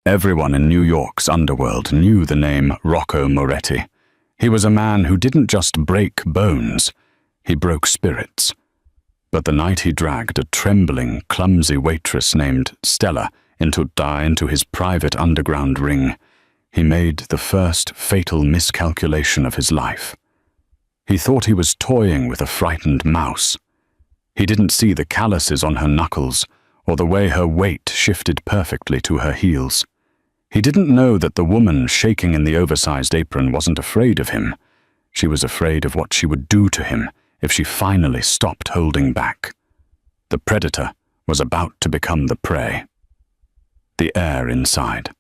Everyone in New York's underworld knew the name Rocco Moretti. He was a man who didn't just break bones, he broke spirits. But the night he dragged a trembling, clumsy waitress named Stella into his private underground ring, he made the first fatal miscalculation of his life. He thought he was toying with a frightened mouse. He didn't see the calluses on her knuckles or the way her weight shifted perfectly to her heels. He didn't know that the woman shaking in the oversized apron wasn't afraid of him. She was afraid of what she would do to him if she finally stopped holding back. The predator was about to become the prey. The air inside.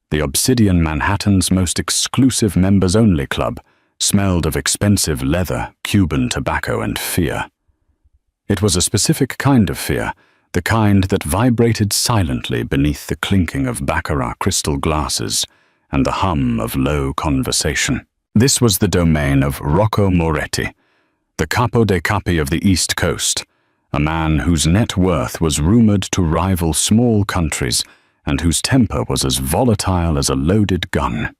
The Obsidian Manhattan's most exclusive members-only club smelled of expensive leather, Cuban tobacco, and fear. It was a specific kind of fear, the kind that vibrated silently beneath the clinking of baccarat crystal glasses and the hum of low conversation. This was the domain of Rocco Moretti, the capo dei capi of the East Coast, a man whose net worth was rumored to rival small countries and whose temper was as volatile as a loaded gun.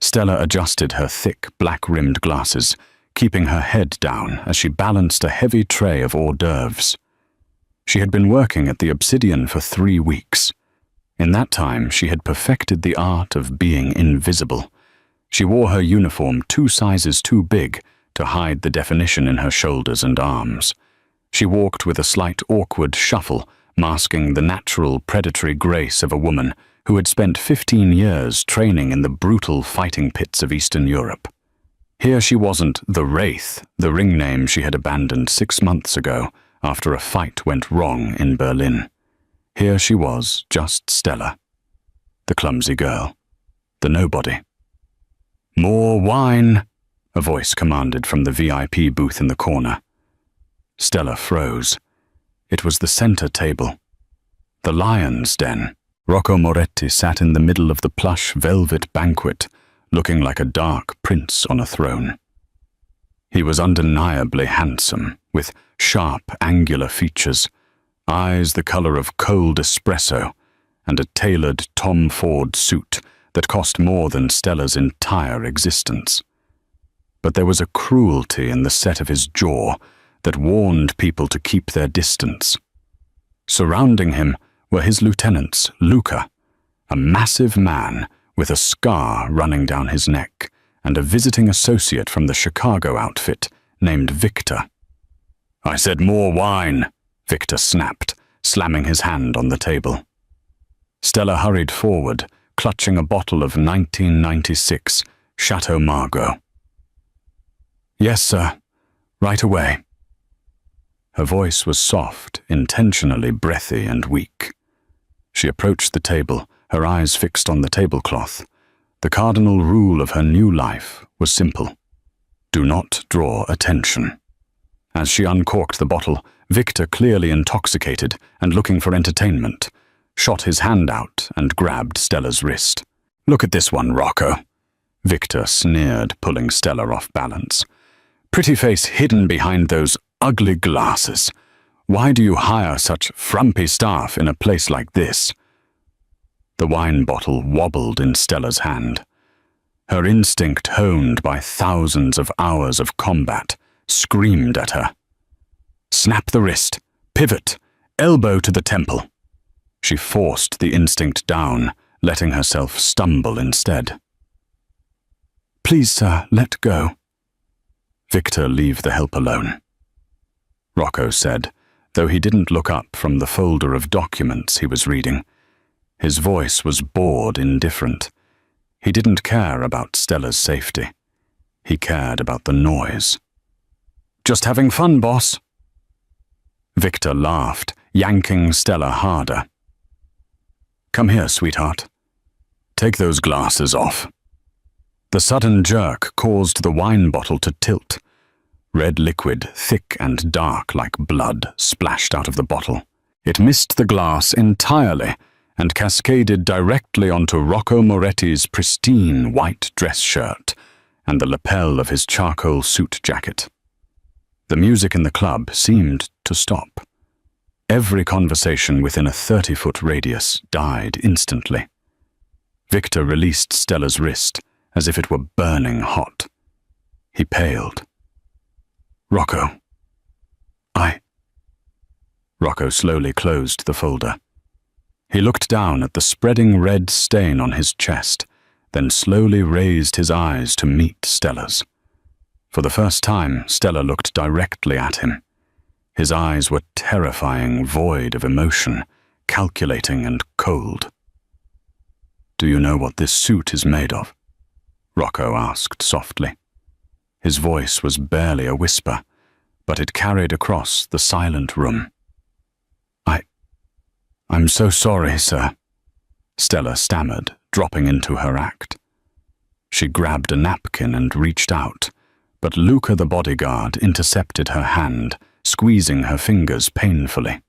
Stella adjusted her thick, black-rimmed glasses, keeping her head down as she balanced a heavy tray of hors d'oeuvres. She had been working at the Obsidian for 3 weeks. In that time, she had perfected the art of being invisible. She wore her uniform 2 sizes too big to hide the definition in her shoulders and arms. She walked with a slight awkward shuffle, masking the natural predatory grace of a woman who had spent 15 years training in the brutal fighting pits of Eastern Europe. Here she wasn't the Wraith, the ring name she had abandoned 6 months ago after a fight went wrong in Berlin. Here she was, just Stella, the clumsy girl, the nobody. "More wine," a voice commanded from the VIP booth in the corner. Stella froze. It was the center table, the lion's den. Rocco Moretti sat in the middle of the plush velvet banquet, looking like a dark prince on a throne. He was undeniably handsome, with sharp, angular features, eyes the color of cold espresso, and a tailored Tom Ford suit that cost more than Stella's entire existence. But there was a cruelty in the set of his jaw that warned people to keep their distance. Surrounding him were his lieutenants, Luca, a massive man with a scar running down his neck, and a visiting associate from the Chicago outfit named Victor. "I said more wine," Victor snapped, slamming his hand on the table. Stella hurried forward, clutching a bottle of 1996 Chateau Margaux. "Yes, sir. Right away." Her voice was soft, intentionally breathy and weak. She approached the table, her eyes fixed on the tablecloth. The cardinal rule of her new life was simple. Do not draw attention. As she uncorked the bottle, Victor, clearly intoxicated and looking for entertainment, shot his hand out and grabbed Stella's wrist. "Look at this one, Rocco," Victor sneered, pulling Stella off balance. "Pretty face hidden behind those ugly glasses. Why do you hire such frumpy staff in a place like this?" The wine bottle wobbled in Stella's hand. Her instinct, honed by thousands of hours of combat, screamed at her. "Snap the wrist, pivot, elbow to the temple." She forced the instinct down, letting herself stumble instead. "Please, sir, let go." "Victor, leave the help alone," Rocco said, though he didn't look up from the folder of documents he was reading. His voice was bored, indifferent. He didn't care about Stella's safety. He cared about the noise. "Just having fun, boss." Victor laughed, yanking Stella harder. "Come here, sweetheart. Take those glasses off." The sudden jerk caused the wine bottle to tilt. Red liquid, thick and dark like blood, splashed out of the bottle. It missed the glass entirely and cascaded directly onto Rocco Moretti's pristine white dress shirt and the lapel of his charcoal suit jacket. The music in the club seemed to stop. Every conversation within a 30-foot radius died instantly. Victor released Stella's wrist as if it were burning hot. He paled. "Rocco. Rocco slowly closed the folder. He looked down at the spreading red stain on his chest, then slowly raised his eyes to meet Stella's. For the first time, Stella looked directly at him. His eyes were terrifying, void of emotion, calculating and cold. "Do you know what this suit is made of?" Rocco asked softly. His voice was barely a whisper, but it carried across the silent room. I'm so sorry, sir," Stella stammered, dropping into her act. She grabbed a napkin and reached out, but Luca the bodyguard intercepted her hand, squeezing her fingers painfully.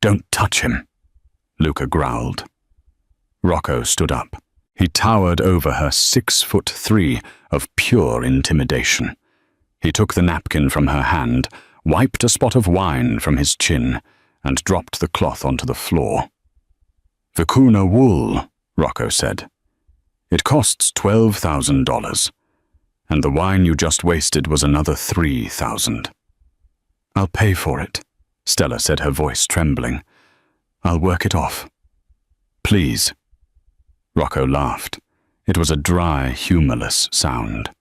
"Don't touch him," Luca growled. Rocco stood up. He towered over her 6'3" of pure intimidation. He took the napkin from her hand, wiped a spot of wine from his chin, and dropped the cloth onto the floor. "Vicuna wool," Rocco said. "It costs $12,000, and the wine you just wasted was another $3,000. "I'll pay for it," Stella said, her voice trembling. "I'll work it off. Please." Rocco laughed. It was a dry, humorless sound.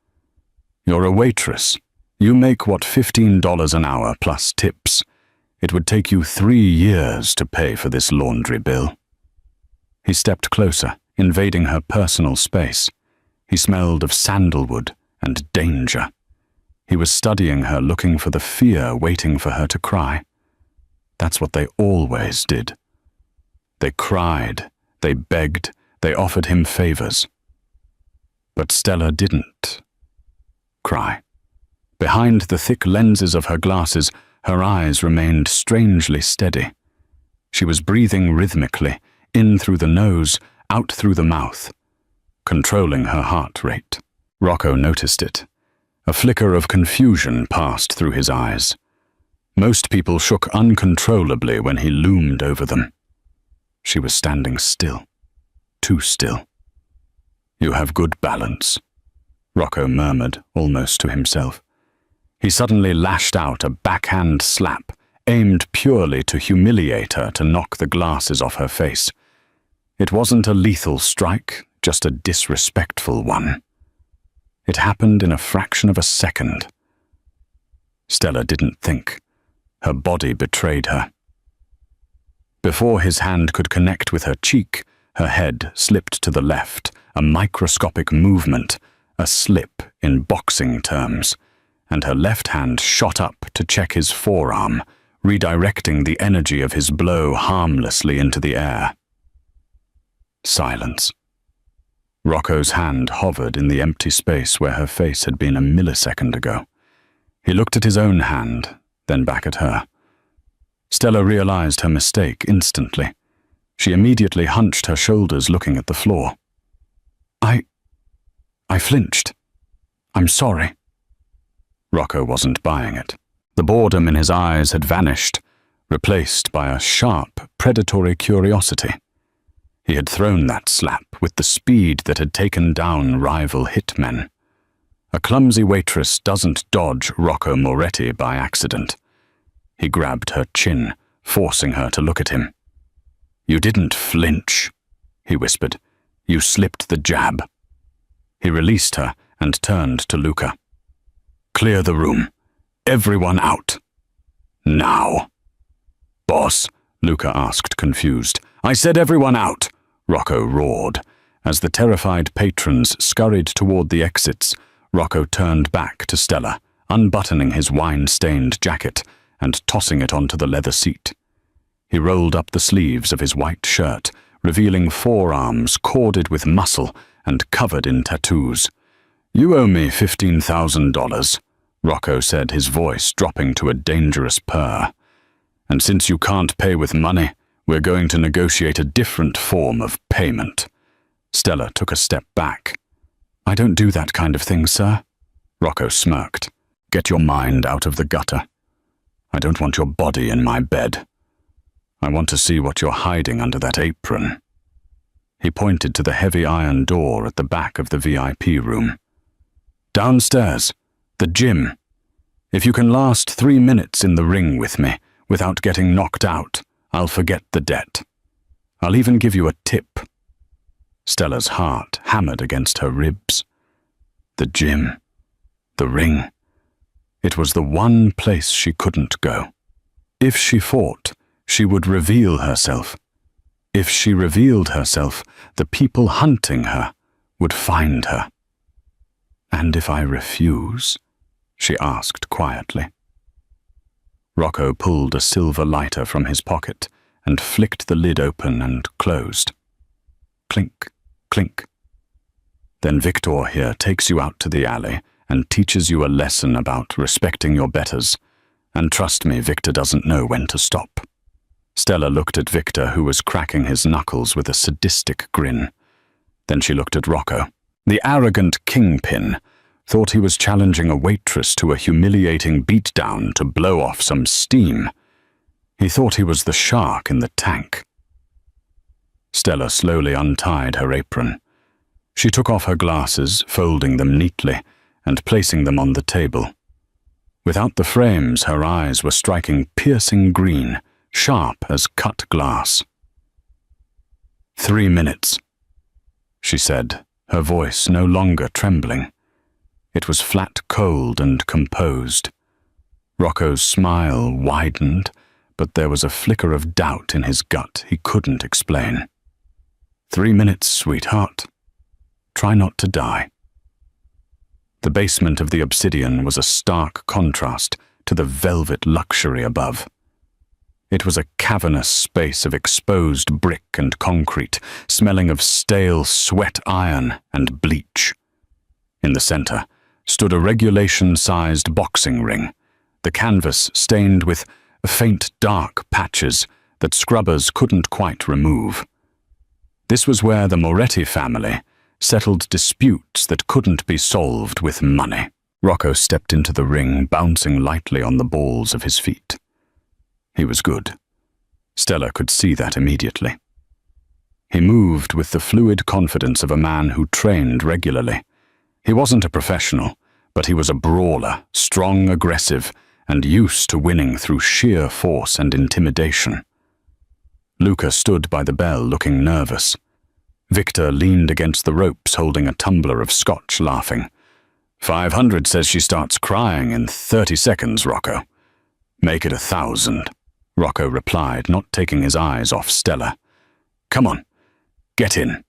"You're a waitress. You make, what, $15 an hour plus tips. It would take you 3 years to pay for this laundry bill." He stepped closer, invading her personal space. He smelled of sandalwood and danger. He was studying her, looking for the fear waiting for her to cry. That's what they always did. They cried, they begged, they offered him favors. But Stella didn't cry. Behind the thick lenses of her glasses, her eyes remained strangely steady. She was breathing rhythmically, in through the nose, out through the mouth, controlling her heart rate. Rocco noticed it. A flicker of confusion passed through his eyes. Most people shook uncontrollably when he loomed over them. She was standing still, too still. "You have good balance," Rocco murmured, almost to himself. He suddenly lashed out a backhand slap, aimed purely to humiliate her, to knock the glasses off her face. It wasn't a lethal strike, just a disrespectful one. It happened in a fraction of a second. Stella didn't think. Her body betrayed her. Before his hand could connect with her cheek, her head slipped to the left, a microscopic movement, a slip in boxing terms, and her left hand shot up to check his forearm, redirecting the energy of his blow harmlessly into the air. Silence. Rocco's hand hovered in the empty space where her face had been a millisecond ago. He looked at his own hand, then back at her. Stella realized her mistake instantly. She immediately hunched her shoulders, looking at the floor. I flinched. I'm sorry." Rocco wasn't buying it. The boredom in his eyes had vanished, replaced by a sharp, predatory curiosity. He had thrown that slap with the speed that had taken down rival hitmen. A clumsy waitress doesn't dodge Rocco Moretti by accident. He grabbed her chin, forcing her to look at him. "You didn't flinch," he whispered. "You slipped the jab." He released her and turned to Luca. "Clear the room. Everyone out. Now." "Boss?" Luca asked, confused. "I said everyone out," Rocco roared. As the terrified patrons scurried toward the exits, Rocco turned back to Stella, unbuttoning his wine-stained jacket and tossing it onto the leather seat. He rolled up the sleeves of his white shirt, revealing forearms corded with muscle and covered in tattoos. "You owe me $15,000, Rocco said, his voice dropping to a dangerous purr. "And since you can't pay with money, we're going to negotiate a different form of payment." Stella took a step back. "I don't do that kind of thing, sir." Rocco smirked. "Get your mind out of the gutter. I don't want your body in my bed." I want to see what you're hiding under that apron. He pointed to the heavy iron door at the back of the VIP room. Downstairs, the gym. If you can last 3 minutes in the ring with me without getting knocked out, I'll forget the debt. I'll even give you a tip. Stella's heart hammered against her ribs. The gym. The ring. It was the one place she couldn't go. If she fought, she would reveal herself. If she revealed herself, the people hunting her would find her. And if I refuse? She asked quietly. Rocco pulled a silver lighter from his pocket and flicked the lid open and closed. Clink, clink. Then Victor here takes you out to the alley and teaches you a lesson about respecting your betters. And trust me, Victor doesn't know when to stop. Stella looked at Victor, who was cracking his knuckles with a sadistic grin. Then she looked at Rocco. The arrogant kingpin thought he was challenging a waitress to a humiliating beatdown to blow off some steam. He thought he was the shark in the tank. Stella slowly untied her apron. She took off her glasses, folding them neatly, and placing them on the table. Without the frames, her eyes were striking piercing green, sharp as cut glass. 3 minutes, she said, her voice no longer trembling. It was flat, cold, and composed. Rocco's smile widened, but there was a flicker of doubt in his gut he couldn't explain. 3 minutes, sweetheart. Try not to die. The basement of the Obsidian was a stark contrast to the velvet luxury above. It was a cavernous space of exposed brick and concrete, smelling of stale sweat iron and bleach. In the center stood a regulation-sized boxing ring, the canvas stained with faint dark patches that scrubbers couldn't quite remove. This was where the Moretti family settled disputes that couldn't be solved with money. Rocco stepped into the ring, bouncing lightly on the balls of his feet. He was good. Stella could see that immediately. He moved with the fluid confidence of a man who trained regularly. He wasn't a professional, but he was a brawler, strong, aggressive, and used to winning through sheer force and intimidation. Luca stood by the bell looking nervous. Victor leaned against the ropes holding a tumbler of scotch, laughing. 500 says she starts crying in 30 seconds, Rocco. Make it 1,000, Rocco replied, not taking his eyes off Stella. Come on, get in.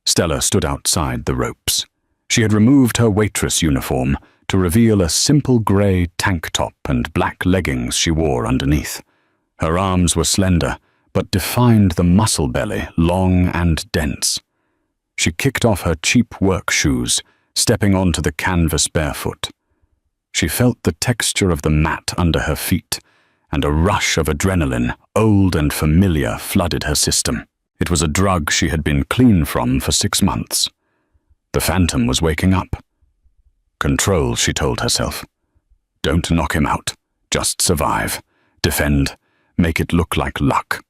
Stella stood outside the ropes. She had removed her waitress uniform to reveal a simple grey tank top and black leggings she wore underneath. Her arms were slender, but defined the muscle belly, long and dense. She kicked off her cheap work shoes, stepping onto the canvas barefoot. She felt the texture of the mat under her feet, and a rush of adrenaline, old and familiar, flooded her system. It was a drug she had been clean from for 6 months. The phantom was waking up. Control, she told herself. Don't knock him out. Just survive. Defend. Make it look like luck.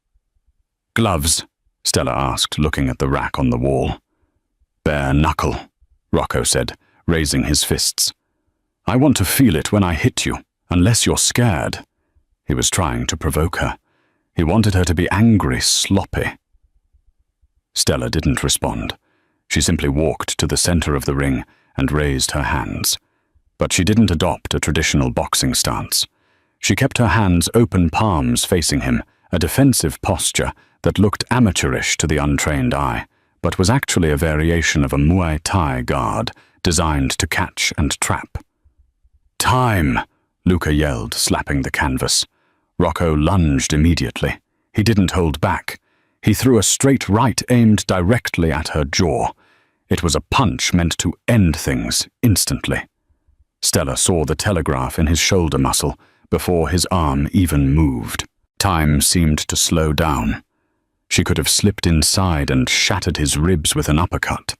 Gloves? Stella asked, looking at the rack on the wall. Bare knuckle, Rocco said, raising his fists. I want to feel it when I hit you, unless you're scared. He was trying to provoke her. He wanted her to be angry, sloppy. Stella didn't respond. She simply walked to the center of the ring and raised her hands. But she didn't adopt a traditional boxing stance. She kept her hands open palms facing him, a defensive posture that looked amateurish to the untrained eye, but was actually a variation of a Muay Thai guard designed to catch and trap. Time! Luca yelled, slapping the canvas. Rocco lunged immediately. He didn't hold back. He threw a straight right aimed directly at her jaw. It was a punch meant to end things instantly. Stella saw the telegraph in his shoulder muscle before his arm even moved. Time seemed to slow down. She could have slipped inside and shattered his ribs with an uppercut.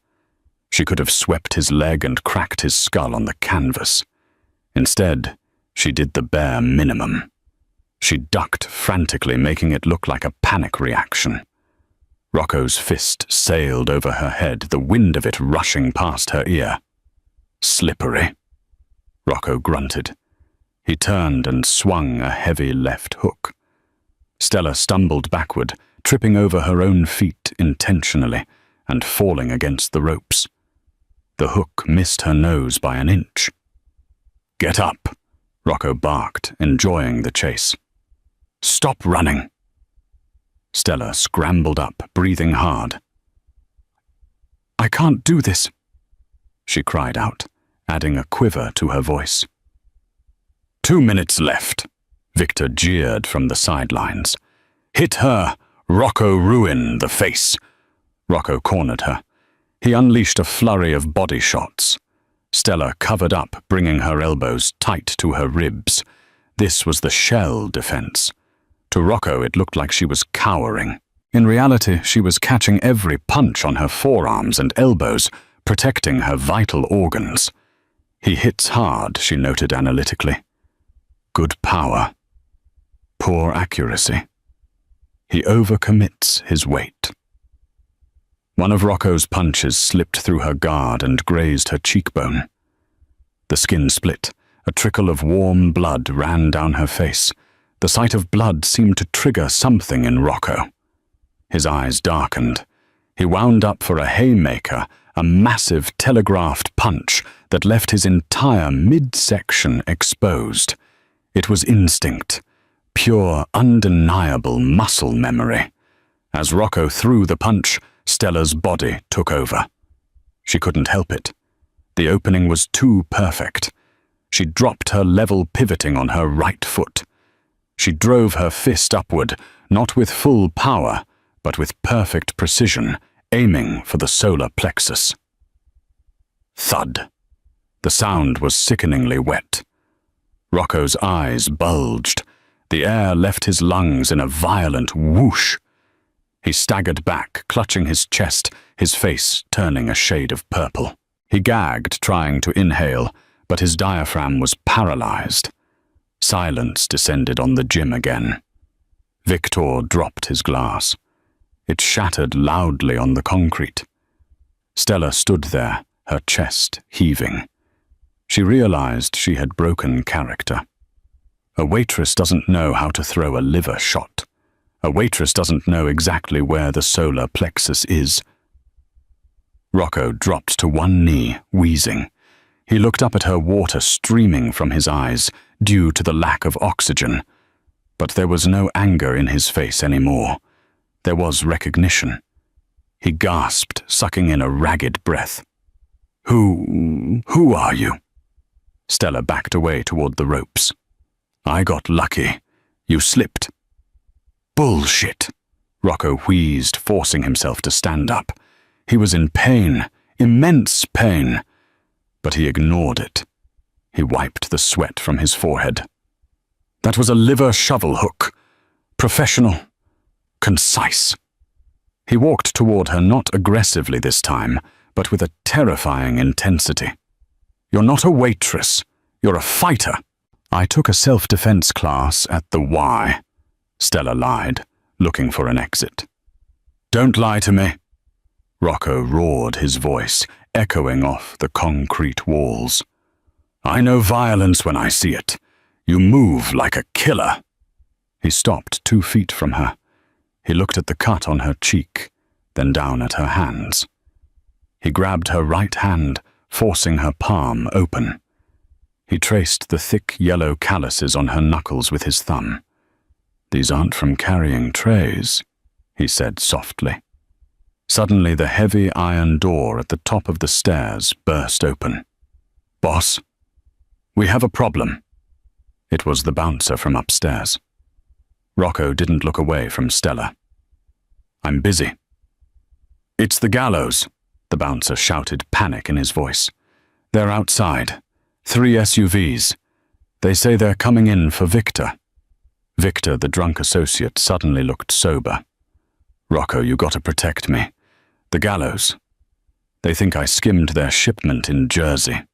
She could have swept his leg and cracked his skull on the canvas. Instead, she did the bare minimum. She ducked frantically, making it look like a panic reaction. Rocco's fist sailed over her head, the wind of it rushing past her ear. Slippery. Rocco grunted. He turned and swung a heavy left hook. Stella stumbled backward, tripping over her own feet intentionally and falling against the ropes. The hook missed her nose by an inch. "Get up," Rocco barked, enjoying the chase. "Stop running." Stella scrambled up, breathing hard. "I can't do this," she cried out, adding a quiver to her voice. 2 minutes left, Victor jeered from the sidelines. "Hit her, Rocco ruin the face." Rocco cornered her. He unleashed a flurry of body shots. Stella covered up, bringing her elbows tight to her ribs. This was the shell defense. To Rocco, it looked like she was cowering. In reality, she was catching every punch on her forearms and elbows, protecting her vital organs. He hits hard, she noted analytically. Good power. Poor accuracy. He overcommits his weight. One of Rocco's punches slipped through her guard and grazed her cheekbone. The skin split. A trickle of warm blood ran down her face. The sight of blood seemed to trigger something in Rocco. His eyes darkened. He wound up for a haymaker, a massive telegraphed punch that left his entire midsection exposed. It was instinct, pure, undeniable muscle memory. As Rocco threw the punch, Stella's body took over. She couldn't help it. The opening was too perfect. She dropped her level pivoting on her right foot. She drove her fist upward, not with full power, but with perfect precision, aiming for the solar plexus. Thud. The sound was sickeningly wet. Rocco's eyes bulged. The air left his lungs in a violent whoosh. He staggered back, clutching his chest, his face turning a shade of purple. He gagged, trying to inhale, but his diaphragm was paralyzed. Silence descended on the gym again. Victor dropped his glass. It shattered loudly on the concrete. Stella stood there, her chest heaving. She realized she had broken character. A waitress doesn't know how to throw a liver shot. A waitress doesn't know exactly where the solar plexus is. Rocco dropped to one knee, wheezing. He looked up at her, water streaming from his eyes, due to the lack of oxygen. But there was no anger in his face anymore. There was recognition. He gasped, sucking in a ragged breath. Who are you?" Stella backed away toward the ropes. "I got lucky. You slipped." "Bullshit," Rocco wheezed, forcing himself to stand up. He was in pain, immense pain, but he ignored it. He wiped the sweat from his forehead. "That was a liver shovel hook. Professional. Concise." He walked toward her, not aggressively this time, but with a terrifying intensity. "You're not a waitress. You're a fighter." "I took a self-defense class at the Y," Stella lied, looking for an exit. "Don't lie to me." Rocco roared, his voice echoing off the concrete walls. "I know violence when I see it. You move like a killer." He stopped 2 feet from her. He looked at the cut on her cheek, then down at her hands. He grabbed her right hand, forcing her palm open. He traced the thick yellow calluses on her knuckles with his thumb. "These aren't from carrying trays," he said softly. Suddenly, the heavy iron door at the top of the stairs burst open. "Boss, we have a problem." It was the bouncer from upstairs. Rocco didn't look away from Stella. "I'm busy." "It's the gallows," the bouncer shouted, panic in his voice. "They're outside. 3 SUVs. They say they're coming in for Victor." Victor, the drunk associate, suddenly looked sober. "Rocco, you gotta protect me. The gallows. They think I skimmed their shipment in Jersey."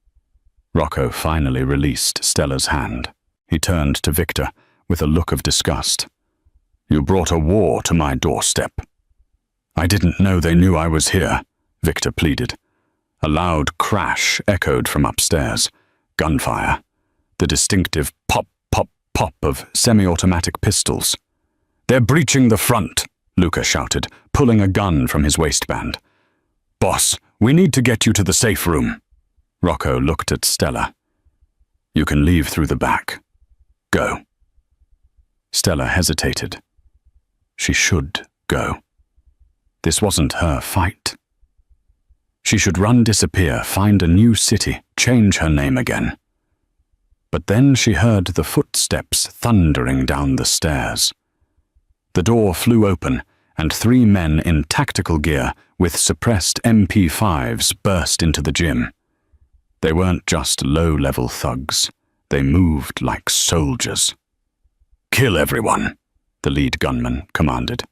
Rocco finally released Stella's hand. He turned to Victor. with a look of disgust. "You brought a war to my doorstep." "I didn't know they knew I was here," Victor pleaded. A loud crash echoed from upstairs. Gunfire. The distinctive pop, pop, pop of semi-automatic pistols. "They're breaching the front," Luca shouted, pulling a gun from his waistband. "Boss, we need to get you to the safe room." Rocco looked at Stella. "You can leave through the back. Go." Stella hesitated. She should go. This wasn't her fight. She should run, disappear, find a new city, change her name again. But then she heard the footsteps thundering down the stairs. The door flew open, and 3 men in tactical gear with suppressed MP5s burst into the gym. They weren't just low-level thugs. They moved like soldiers. "Kill everyone," the lead gunman commanded.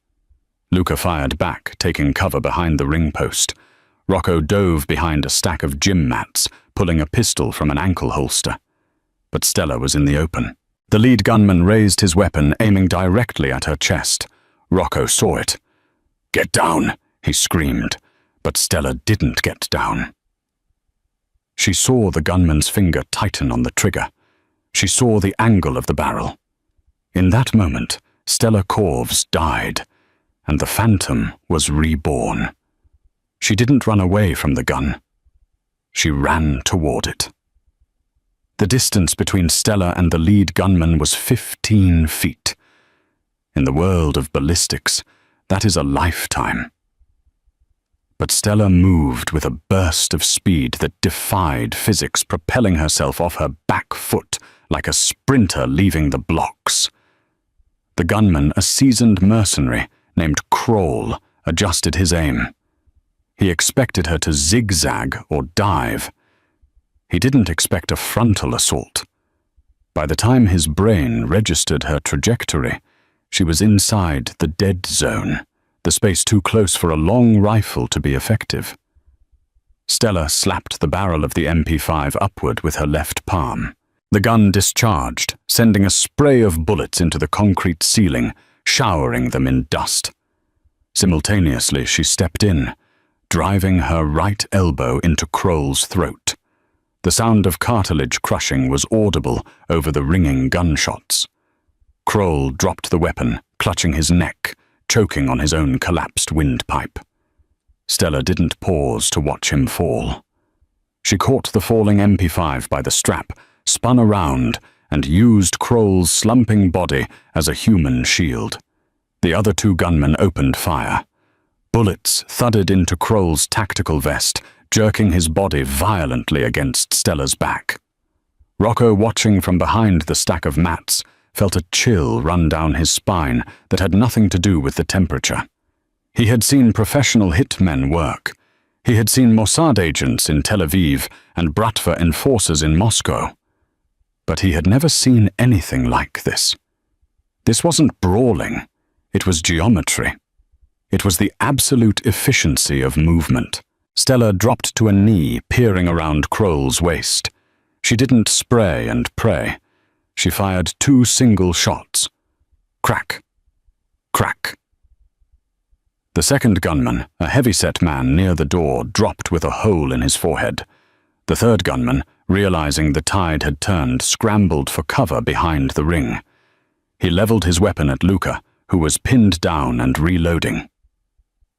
Luca fired back, taking cover behind the ring post. Rocco dove behind a stack of gym mats, pulling a pistol from an ankle holster. But Stella was in the open. The lead gunman raised his weapon, aiming directly at her chest. Rocco saw it. "Get down," he screamed, but Stella didn't get down. She saw the gunman's finger tighten on the trigger. She saw the angle of the barrel. In that moment, Stella Corves died, and the phantom was reborn. She didn't run away from the gun. She ran toward it. The distance between Stella and the lead gunman was 15 feet. In the world of ballistics, that is a lifetime. But Stella moved with a burst of speed that defied physics, propelling herself off her back foot like a sprinter leaving the blocks. The gunman, a seasoned mercenary named Kroll, adjusted his aim. He expected her to zigzag or dive. He didn't expect a frontal assault. By the time his brain registered her trajectory, she was inside the dead zone, the space too close for a long rifle to be effective. Stella slapped the barrel of the MP5 upward with her left palm. The gun discharged, sending a spray of bullets into the concrete ceiling, showering them in dust. Simultaneously, she stepped in, driving her right elbow into Kroll's throat. The sound of cartilage crushing was audible over the ringing gunshots. Kroll dropped the weapon, clutching his neck, choking on his own collapsed windpipe. Stella didn't pause to watch him fall. She caught the falling MP5 by the strap, spun around, and used Kroll's slumping body as a human shield. The other 2 gunmen opened fire. Bullets thudded into Kroll's tactical vest, jerking his body violently against Stella's back. Rocco, watching from behind the stack of mats, felt a chill run down his spine that had nothing to do with the temperature. He had seen professional hitmen work. He had seen Mossad agents in Tel Aviv and Bratva enforcers in Moscow. But he had never seen anything like this. This wasn't brawling. It was geometry. It was the absolute efficiency of movement. Stella dropped to a knee, peering around Kroll's waist. She didn't spray and pray. She fired 2 single shots. Crack. Crack. The second gunman, a heavy-set man near the door, dropped with a hole in his forehead. The third gunman, realizing the tide had turned, scrambled for cover behind the ring. He leveled his weapon at Luca, who was pinned down and reloading.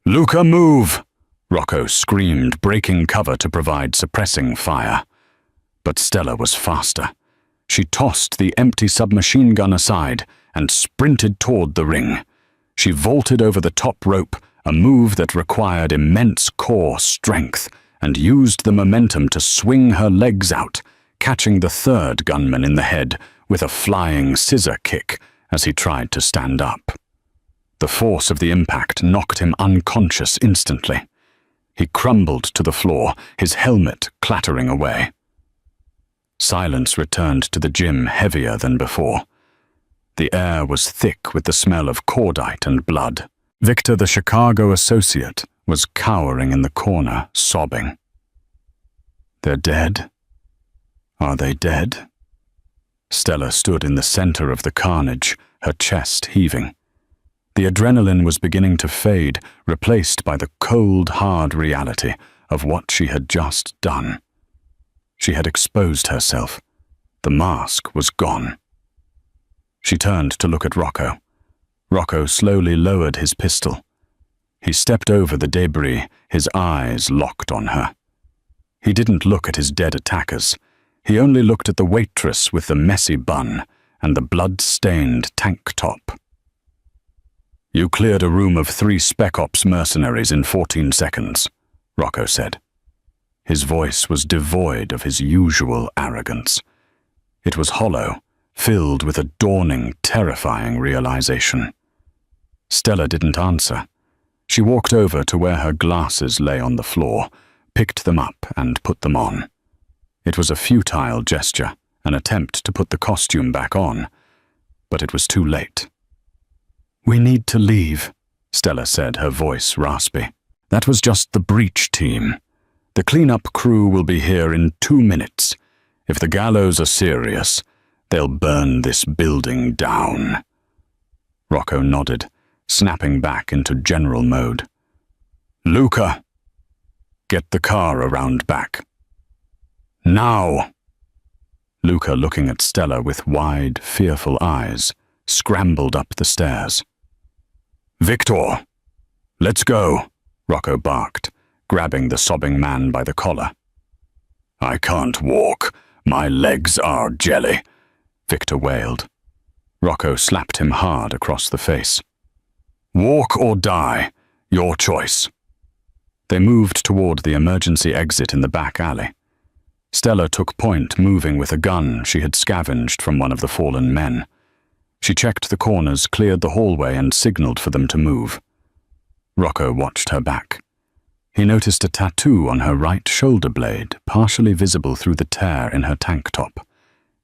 "Luca, move!" Rocco screamed, breaking cover to provide suppressing fire. But Stella was faster. She tossed the empty submachine gun aside and sprinted toward the ring. She vaulted over the top rope, a move that required immense core strength, and used the momentum to swing her legs out, catching the third gunman in the head with a flying scissor kick as he tried to stand up. The force of the impact knocked him unconscious instantly. He crumbled to the floor, his helmet clattering away. Silence returned to the gym heavier than before. The air was thick with the smell of cordite and blood. Victor, the Chicago associate, was cowering in the corner, sobbing. "They're dead? Are they dead?" Stella stood in the center of the carnage, her chest heaving. The adrenaline was beginning to fade, replaced by the cold, hard reality of what she had just done. She had exposed herself. The mask was gone. She turned to look at Rocco. Rocco slowly lowered his pistol. He stepped over the debris, his eyes locked on her. He didn't look at his dead attackers. He only looked at the waitress with the messy bun and the blood-stained tank top. "You cleared a room of 3 Spec Ops mercenaries in 14 seconds, Rocco said. His voice was devoid of his usual arrogance. It was hollow, filled with a dawning, terrifying realization. Stella didn't answer. She walked over to where her glasses lay on the floor, picked them up and put them on. It was a futile gesture, an attempt to put the costume back on, but it was too late. "We need to leave," Stella said, her voice raspy. "That was just the breach team. The cleanup crew will be here in 2 minutes. If the gallows are serious, they'll burn this building down." Rocco nodded, snapping back into general mode. "Luca, get the car around back. Now!" Luca, looking at Stella with wide, fearful eyes, scrambled up the stairs. "Victor, let's go," Rocco barked, grabbing the sobbing man by the collar. "I can't walk. My legs are jelly," Victor wailed. Rocco slapped him hard across the face. "Walk or die. Your choice." They moved toward the emergency exit in the back alley. Stella took point, moving with a gun she had scavenged from one of the fallen men. She checked the corners, cleared the hallway, and signaled for them to move. Rocco watched her back. He noticed a tattoo on her right shoulder blade, partially visible through the tear in her tank top.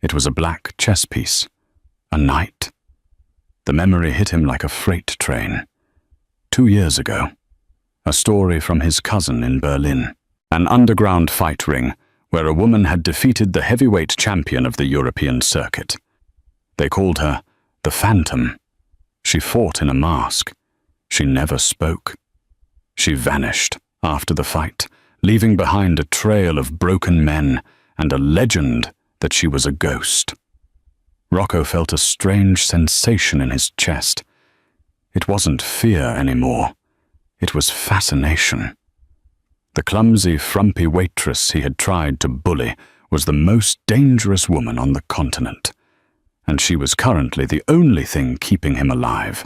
It was a black chess piece. A knight. The memory hit him like a freight train. 2 years ago. A story from his cousin in Berlin. An underground fight ring where a woman had defeated the heavyweight champion of the European circuit. They called her the Phantom. She fought in a mask. She never spoke. She vanished after the fight, leaving behind a trail of broken men and a legend that she was a ghost. Rocco felt a strange sensation in his chest. It wasn't fear anymore. It was fascination. The clumsy, frumpy waitress he had tried to bully was the most dangerous woman on the continent, and she was currently the only thing keeping him alive.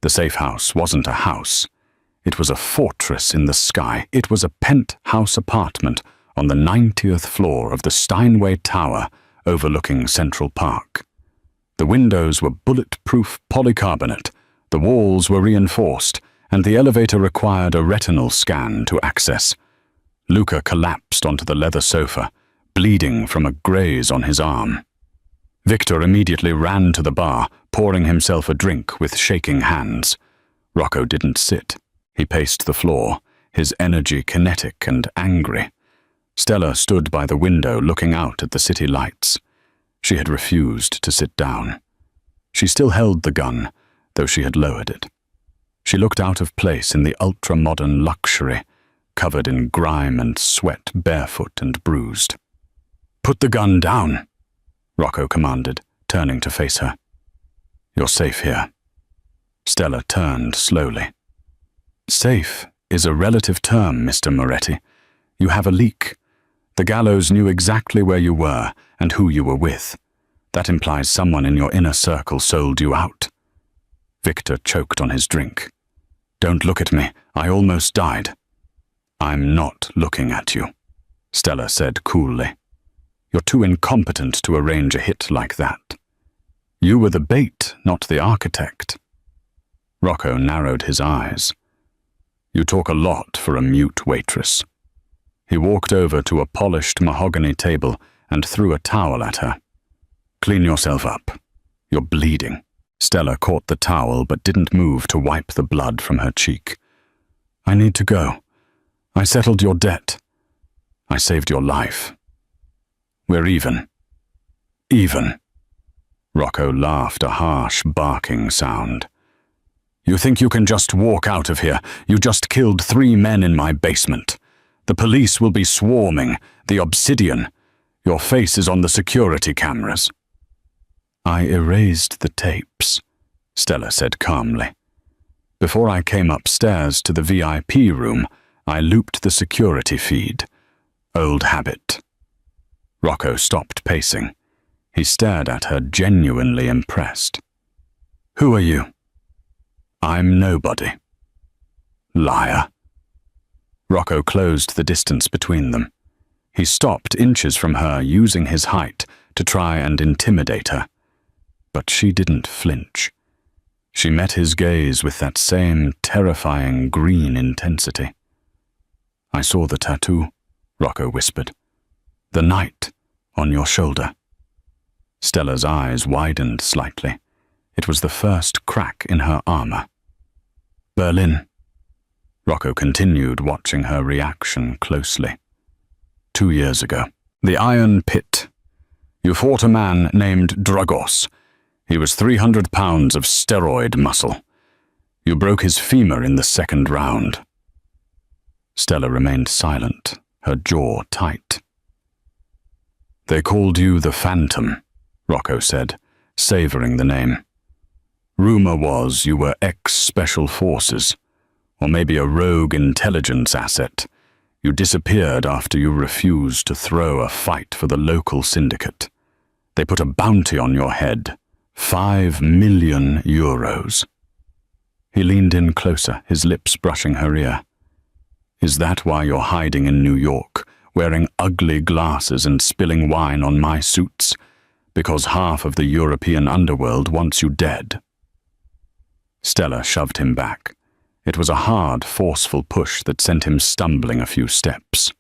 The safe house wasn't a house. It was a fortress in the sky. It was a penthouse apartment on the 90th floor of the Steinway Tower overlooking Central Park. The windows were bulletproof polycarbonate, the walls were reinforced, and the elevator required a retinal scan to access. Luca collapsed onto the leather sofa, bleeding from a graze on his arm. Victor immediately ran to the bar, pouring himself a drink with shaking hands. Rocco didn't sit. He paced the floor, his energy kinetic and angry. Stella stood by the window looking out at the city lights. She had refused to sit down. She still held the gun, though she had lowered it. She looked out of place in the ultra-modern luxury, covered in grime and sweat, barefoot and bruised. "Put the gun down," Rocco commanded, turning to face her. "You're safe here." Stella turned slowly. "Safe is a relative term, Mr. Moretti. You have a leak. The gallows knew exactly where you were and who you were with. That implies someone in your inner circle sold you out." Victor choked on his drink. "Don't look at me. I almost died." "I'm not looking at you," Stella said coolly. "You're too incompetent to arrange a hit like that. You were the bait, not the architect." Rocco narrowed his eyes. "You talk a lot for a mute waitress." He walked over to a polished mahogany table and threw a towel at her. "Clean yourself up. You're bleeding." Stella caught the towel but didn't move to wipe the blood from her cheek. "I need to go. I settled your debt. I saved your life. We're even." "Even," Rocco laughed, a harsh, barking sound. You think you can just walk out of here? You just killed 3 men in my basement. The police will be swarming. The obsidian. Your face is on the security cameras. I erased the tapes, Stella said calmly. Before I came upstairs to the VIP room, I looped the security feed. Old habit. Rocco stopped pacing. He stared at her, genuinely impressed. Who are you? I'm nobody. Liar. Rocco closed the distance between them. He stopped inches from her, using his height to try and intimidate her. But she didn't flinch. She met his gaze with that same terrifying green intensity. I saw the tattoo, Rocco whispered. The knight on your shoulder. Stella's eyes widened slightly. It was the first crack in her armor. Berlin. Rocco continued, watching her reaction closely. 2 years ago. The Iron Pit. You fought a man named Dragos. He was 300 pounds of steroid muscle. You broke his femur in the 2nd round. Stella remained silent, her jaw tight. They called you the Phantom, Rocco said, savoring the name. Rumor was you were ex-Special Forces, or maybe a rogue intelligence asset. You disappeared after you refused to throw a fight for the local syndicate. They put a bounty on your head, 5 million euros. He leaned in closer, his lips brushing her ear. Is that why you're hiding in New York, wearing ugly glasses and spilling wine on my suits? Because half of the European underworld wants you dead. Stella shoved him back. It was a hard, forceful push that sent him stumbling a few steps.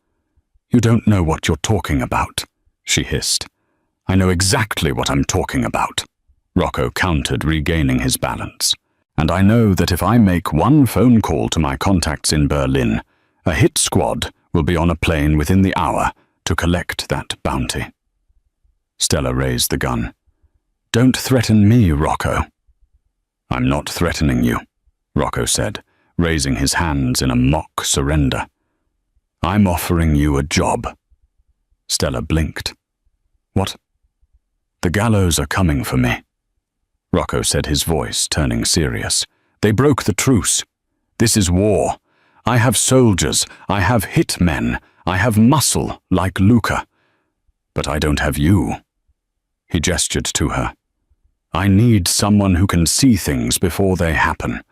You don't know what you're talking about, she hissed. I know exactly what I'm talking about, Rocco countered, regaining his balance. And I know that if I make one phone call to my contacts in Berlin, a hit squad will be on a plane within the hour to collect that bounty. Stella raised the gun. Don't threaten me, Rocco. I'm not threatening you, Rocco said, raising his hands in a mock surrender. I'm offering you a job. Stella blinked. What? The gallows are coming for me, Rocco said, his voice turning serious. They broke the truce. This is war. I have soldiers, I have hit men, I have muscle like Luca. But I don't have you. He gestured to her. I need someone who can see things before they happen.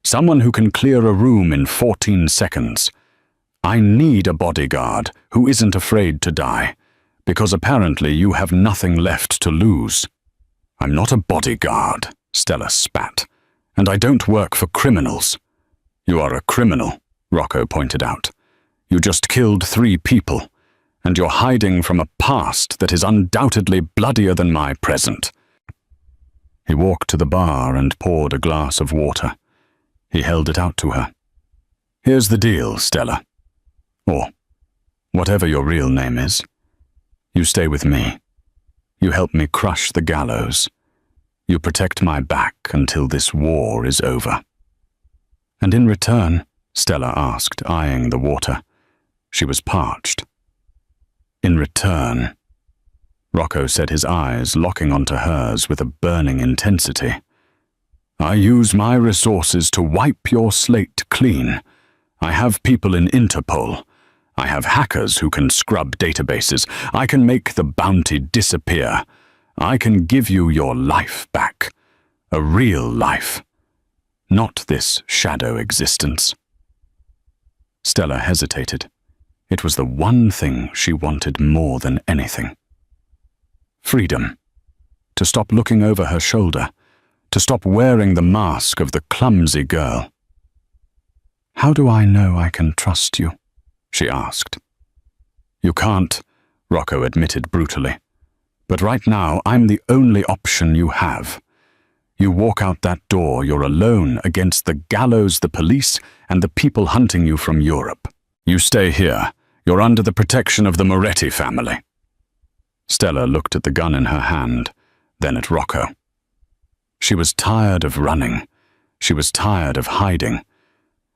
Someone who can clear a room in 14 seconds. I need a bodyguard who isn't afraid to die, because apparently you have nothing left to lose. I'm not a bodyguard, Stella spat, and I don't work for criminals. You are a criminal, Rocco pointed out. You just killed 3 people, and you're hiding from a past that is undoubtedly bloodier than my present. He walked to the bar and poured a glass of water. He held it out to her. Here's the deal, Stella. Or whatever your real name is. You stay with me. You help me crush the gallows. You protect my back until this war is over. And in return, Stella asked, eyeing the water. She was parched. In return, Rocco said, his eyes locking onto hers with a burning intensity. I use my resources to wipe your slate clean. I have people in Interpol. I have hackers who can scrub databases. I can make the bounty disappear. I can give you your life back. A real life. Not this shadow existence. Stella hesitated. It was the one thing she wanted more than anything. Freedom. To stop looking over her shoulder. To stop wearing the mask of the clumsy girl. How do I know I can trust you? She asked. You can't, Rocco admitted brutally. But right now, I'm the only option you have. You walk out that door, you're alone against the gallows, the police, and the people hunting you from Europe. You stay here. You're under the protection of the Moretti family. Stella looked at the gun in her hand. then at Rocco. She was tired of running. She was tired of hiding.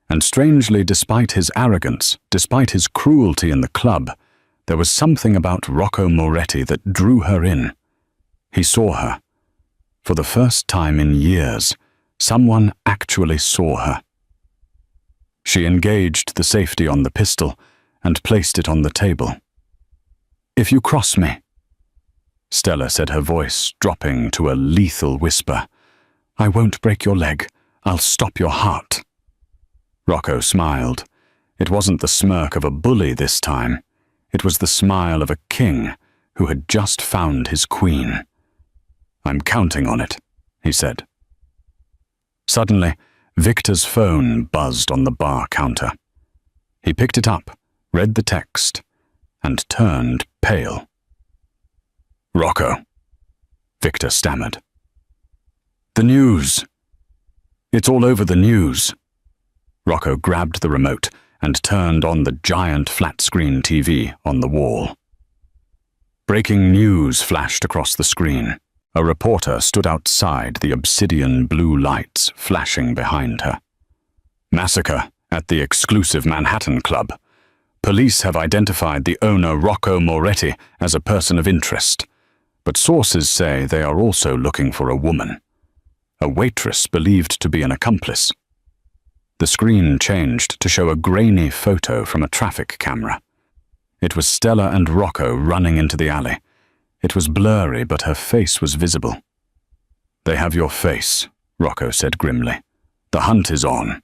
And strangely, despite his arrogance, despite his cruelty in the club, there was something about Rocco Moretti that drew her in. He saw her. For the first time in years, someone actually saw her. She engaged the safety on the pistol and placed it on the table. "If you cross me," Stella said, her voice dropping to a lethal whisper, "I won't break your leg. I'll stop your heart." Rocco smiled. It wasn't the smirk of a bully this time. It was the smile of a king who had just found his queen. "I'm counting on it," he said. Suddenly, Victor's phone buzzed on the bar counter. He picked it up, read the text, and turned pale. "Rocco," Victor stammered. "The news. It's all over the news." Rocco grabbed the remote and turned on the giant flat-screen TV on the wall. Breaking news flashed across the screen. A reporter stood outside the obsidian blue lights flashing behind her. "Massacre at the exclusive Manhattan club. Police have identified the owner Rocco Moretti as a person of interest, but sources say they are also looking for a woman. A waitress believed to be an accomplice." The screen changed to show a grainy photo from a traffic camera. It was Stella and Rocco running into the alley. It was blurry, but her face was visible. "They have your face," Rocco said grimly. "The hunt is on."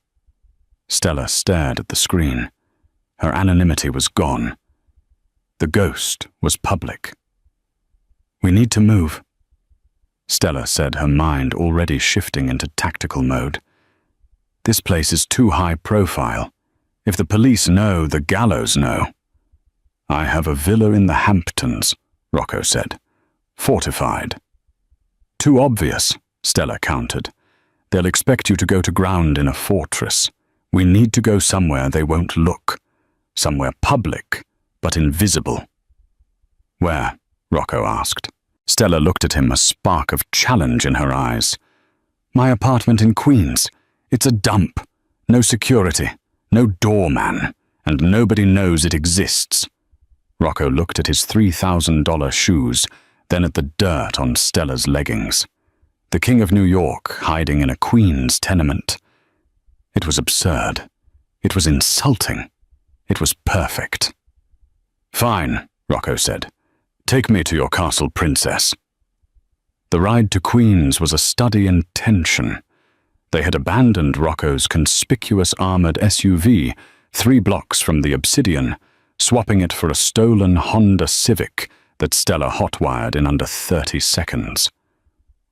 Stella stared at the screen. Her anonymity was gone. The ghost was public. "We need to move," Stella said, her mind already shifting into tactical mode. "This place is too high profile. If the police know, the gallows know." "I have a villa in the Hamptons," Rocco said. "Fortified." "Too obvious," Stella countered. "They'll expect you to go to ground in a fortress. We need to go somewhere they won't look. Somewhere public, but invisible." "Where?" Rocco asked. Stella looked at him, a spark of challenge in her eyes. "My apartment in Queens. It's a dump. No security, no doorman, and nobody knows it exists." Rocco looked at his $3,000 shoes, then at the dirt on Stella's leggings. The King of New York hiding in a Queens tenement. It was absurd. It was insulting. It was perfect. "Fine," Rocco said. "Take me to your castle, princess." The ride to Queens was a study in tension. They had abandoned Rocco's conspicuous armored SUV 3 blocks from the Obsidian, swapping it for a stolen Honda Civic that Stella hotwired in under 30 seconds.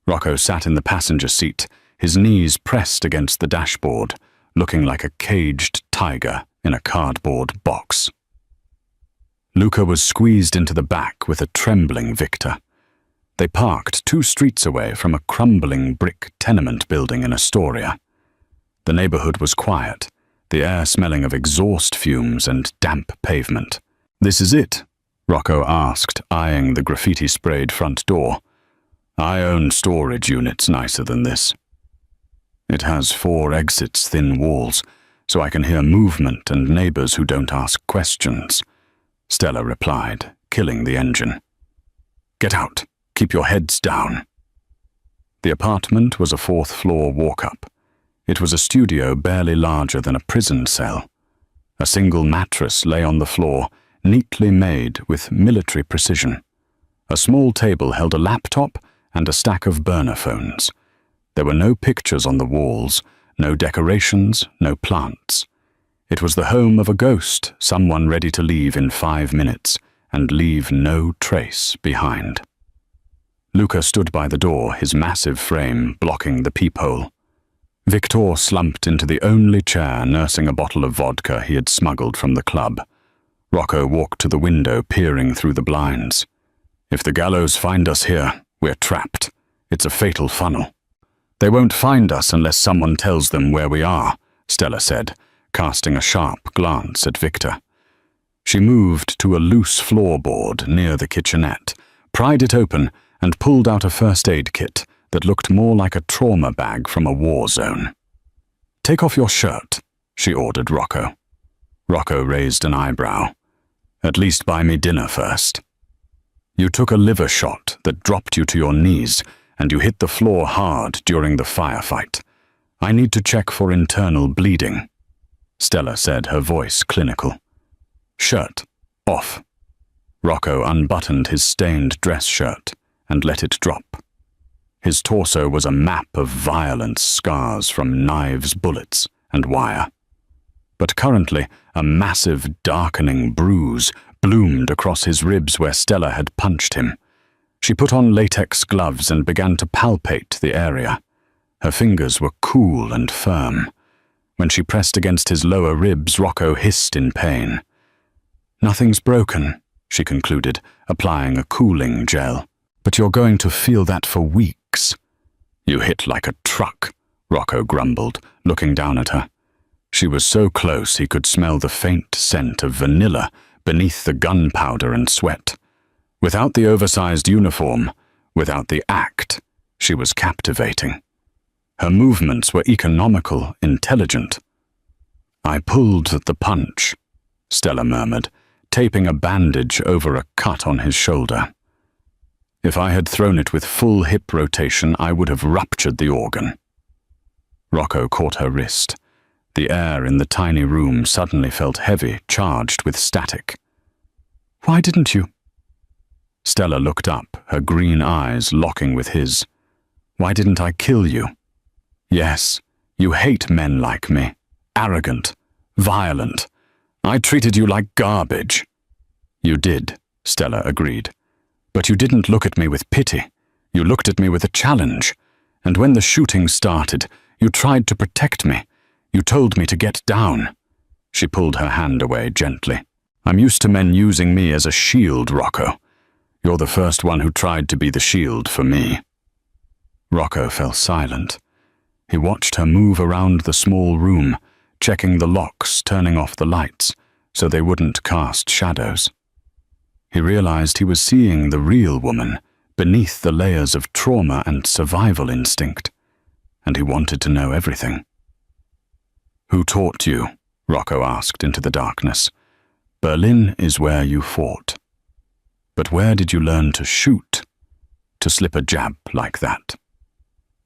Rocco sat in the passenger seat, his knees pressed against the dashboard, looking like a caged tiger in a cardboard box. Luca was squeezed into the back with a trembling Victor. They parked 2 streets away from a crumbling brick tenement building in Astoria. The neighborhood was quiet, the air smelling of exhaust fumes and damp pavement. "This is it?" Rocco asked, eyeing the graffiti-sprayed front door. "I own storage units nicer than this." "It has 4 exits, thin walls, so I can hear movement and neighbors who don't ask questions," Stella replied, killing the engine. "Get out. Keep your heads down." The apartment was a 4th-floor walk-up. It was a studio barely larger than a prison cell. A single mattress lay on the floor, neatly made with military precision. A small table held a laptop and a stack of burner phones. There were no pictures on the walls, no decorations, no plants. It was the home of a ghost, someone ready to leave in 5 minutes and leave no trace behind. Luca stood by the door, his massive frame blocking the peephole. Victor slumped into the only chair, nursing a bottle of vodka he had smuggled from the club. Rocco walked to the window, peering through the blinds. "If the gallows find us here, we're trapped. It's a fatal funnel." "They won't find us unless someone tells them where we are," Stella said, casting a sharp glance at Victor. She moved to a loose floorboard near the kitchenette, pried it open, and pulled out a first aid kit that looked more like a trauma bag from a war zone. "Take off your shirt," she ordered Rocco. Rocco raised an eyebrow. "At least buy me dinner first." "You took a liver shot that dropped you to your knees, and you hit the floor hard during the firefight. I need to check for internal bleeding," Stella said, her voice clinical. "Shirt off." Rocco unbuttoned his stained dress shirt and let it drop. His torso was a map of violent scars from knives, bullets, and wire. But currently, a massive, darkening bruise bloomed across his ribs where Stella had punched him. She put on latex gloves and began to palpate the area. Her fingers were cool and firm. When she pressed against his lower ribs, Rocco hissed in pain. "Nothing's broken," she concluded, applying a cooling gel. "But you're going to feel that for weeks." "You hit like a truck," Rocco grumbled, looking down at her. She was so close he could smell the faint scent of vanilla beneath the gunpowder and sweat. Without the oversized uniform, without the act, she was captivating. Her movements were economical, intelligent. "I pulled at the punch," Stella murmured, taping a bandage over a cut on his shoulder. "If I had thrown it with full hip rotation, I would have ruptured the organ." Rocco caught her wrist. The air in the tiny room suddenly felt heavy, charged with static. "Why didn't you?" Stella looked up, her green eyes locking with his. "Why didn't I kill you?" "Yes, you hate men like me. Arrogant, violent. I treated you like garbage." "You did," Stella agreed. "But you didn't look at me with pity. You looked at me with a challenge. And when the shooting started, you tried to protect me. You told me to get down." She pulled her hand away gently. "I'm used to men using me as a shield, Rocco. You're the first one who tried to be the shield for me." Rocco fell silent. He watched her move around the small room, checking the locks, turning off the lights, so they wouldn't cast shadows. He realized he was seeing the real woman beneath the layers of trauma and survival instinct, and he wanted to know everything. "Who taught you?" Rocco asked into the darkness. "Berlin is where you fought. But where did you learn to shoot? To slip a jab like that?"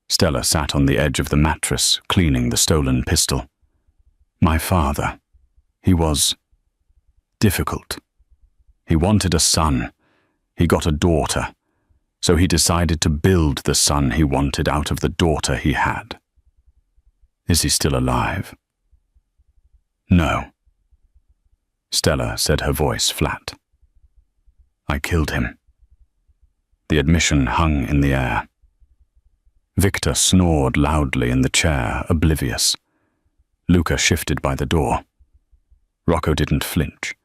Stella sat on the edge of the mattress, cleaning the stolen pistol. "My father. He was difficult. He wanted a son. He got a daughter. So he decided to build the son he wanted out of the daughter he had." "Is he still alive?" "No." Stella said, her voice flat. "I killed him." The admission hung in the air. Victor snored loudly in the chair, oblivious. Luca shifted by the door. Rocco didn't flinch.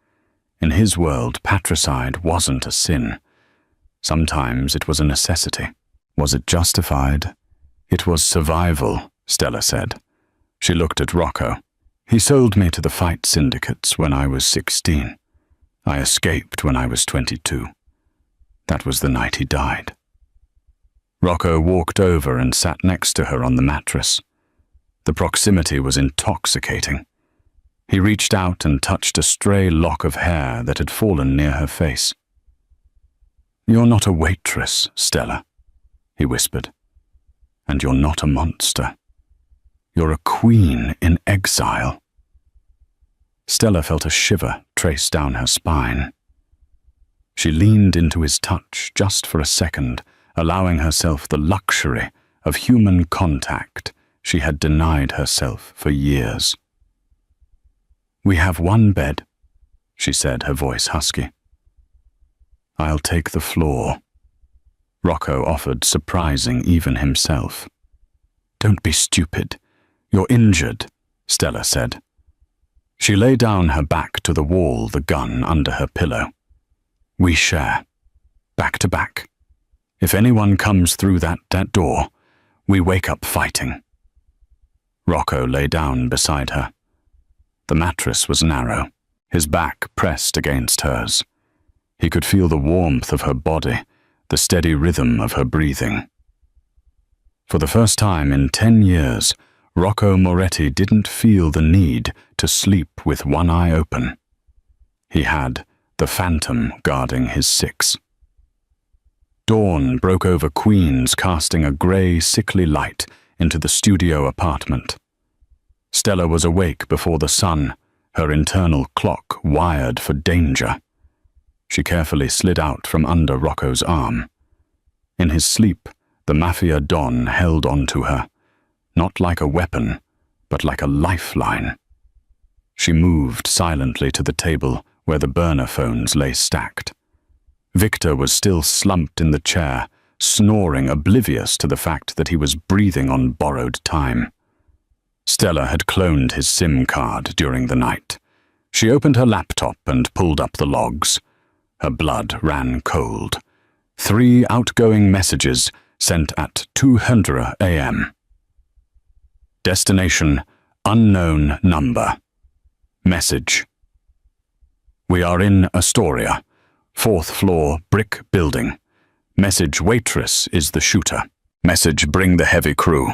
In his world, patricide wasn't a sin. Sometimes it was a necessity. Was it justified? "It was survival," Stella said. She looked at Rocco. "He sold me to the fight syndicates when I was 16. I escaped when I was 22. That was the night he died." Rocco walked over and sat next to her on the mattress. The proximity was intoxicating. He reached out and touched a stray lock of hair that had fallen near her face. "You're not a waitress, Stella," he whispered. "And you're not a monster. You're a queen in exile." Stella felt a shiver trace down her spine. She leaned into his touch just for a second, allowing herself the luxury of human contact she had denied herself for years. "We have one bed," she said, her voice husky. "I'll take the floor," Rocco offered, surprising even himself. "Don't be stupid. You're injured," Stella said. She lay down her back to the wall, the gun under her pillow. "We share, back to back. If anyone comes through that door, we wake up fighting." Rocco lay down beside her. The mattress was narrow, his back pressed against hers. He could feel the warmth of her body, the steady rhythm of her breathing. For the first time in 10 years, Rocco Moretti didn't feel the need to sleep with one eye open. He had the phantom guarding his 6. Dawn broke over Queens, casting a grey, sickly light into the studio apartment. Stella was awake before the sun, her internal clock wired for danger. She carefully slid out from under Rocco's arm. In his sleep, the Mafia Don held on to her, not like a weapon, but like a lifeline. She moved silently to the table where the burner phones lay stacked. Victor was still slumped in the chair, snoring, oblivious to the fact that he was breathing on borrowed time. Stella had cloned his SIM card during the night. She opened her laptop and pulled up the logs. Her blood ran cold. 3 outgoing messages sent at 2:00 a.m. Destination, unknown number. Message: We are in Astoria, 4th floor, brick building. Message: Waitress is the shooter. Message: Bring the heavy crew.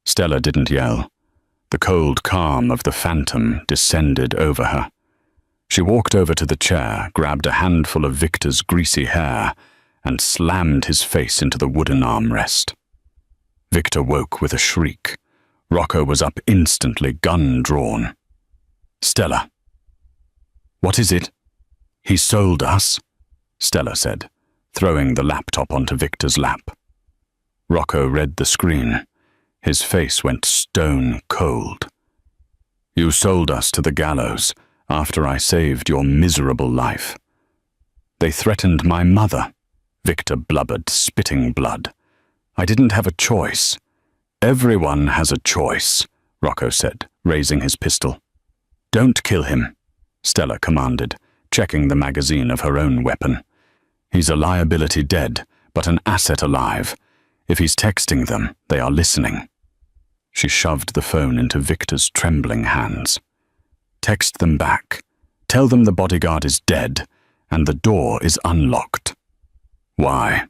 Stella didn't yell. The cold calm of the phantom descended over her. She walked over to the chair, grabbed a handful of Victor's greasy hair, and slammed his face into the wooden armrest. Victor woke with a shriek. Rocco was up instantly, gun drawn. Stella. What is it? He sold us, Stella said, throwing the laptop onto Victor's lap. Rocco read the screen. His face went stone cold. You sold us to the gallows after I saved your miserable life. They threatened my mother, Victor blubbered, spitting blood. I didn't have a choice. Everyone has a choice, Rocco said, raising his pistol. Don't kill him, Stella commanded, checking the magazine of her own weapon. He's a liability dead, but an asset alive. If he's texting them, they are listening. She shoved the phone into Victor's trembling hands. Text them back. Tell them the bodyguard is dead, and the door is unlocked. Why?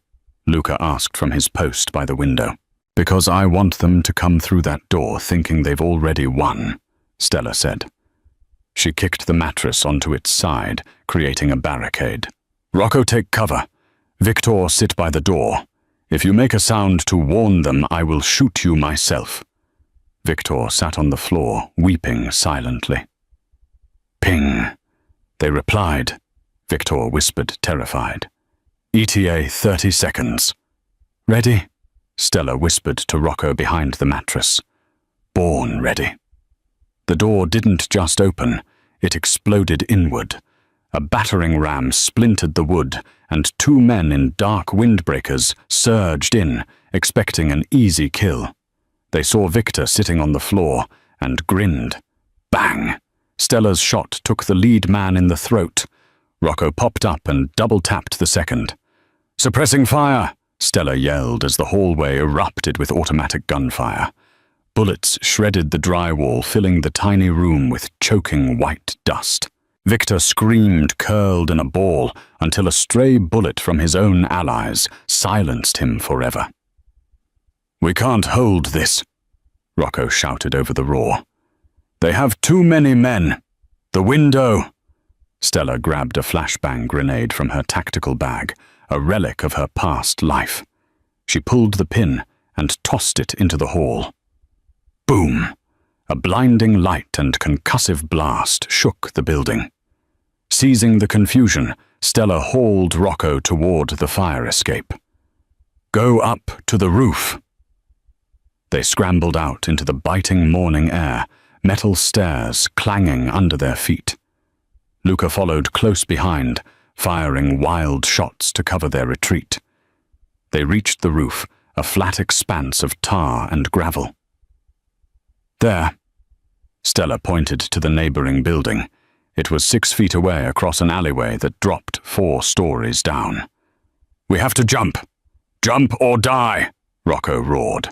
Luca asked from his post by the window. Because I want them to come through that door thinking they've already won, Stella said. She kicked the mattress onto its side, creating a barricade. Rocco, take cover. Victor, sit by the door. If you make a sound to warn them, I will shoot you myself. Victor sat on the floor, weeping silently. Ping. They replied. Victor whispered, terrified. ETA 30 seconds. Ready? Stella whispered to Rocco behind the mattress. Born ready. The door didn't just open, it exploded inward. A battering ram splintered the wood, and 2 men in dark windbreakers surged in, expecting an easy kill. They saw Victor sitting on the floor and grinned. Bang! Stella's shot took the lead man in the throat. Rocco popped up and double-tapped the second. Suppressing fire! Stella yelled as the hallway erupted with automatic gunfire. Bullets shredded the drywall, filling the tiny room with choking white dust. Victor screamed, curled in a ball, until a stray bullet from his own allies silenced him forever. We can't hold this, Rocco shouted over the roar. They have too many men. The window. Stella grabbed a flashbang grenade from her tactical bag, a relic of her past life. She pulled the pin and tossed it into the hall. Boom! A blinding light and concussive blast shook the building. Seizing the confusion, Stella hauled Rocco toward the fire escape. Go up to the roof. They scrambled out into the biting morning air, metal stairs clanging under their feet. Luca followed close behind, firing wild shots to cover their retreat. They reached the roof, a flat expanse of tar and gravel. There. Stella pointed to the neighboring building. It was 6 feet away across an alleyway that dropped 4 stories down. We have to jump. Jump or die, Rocco roared.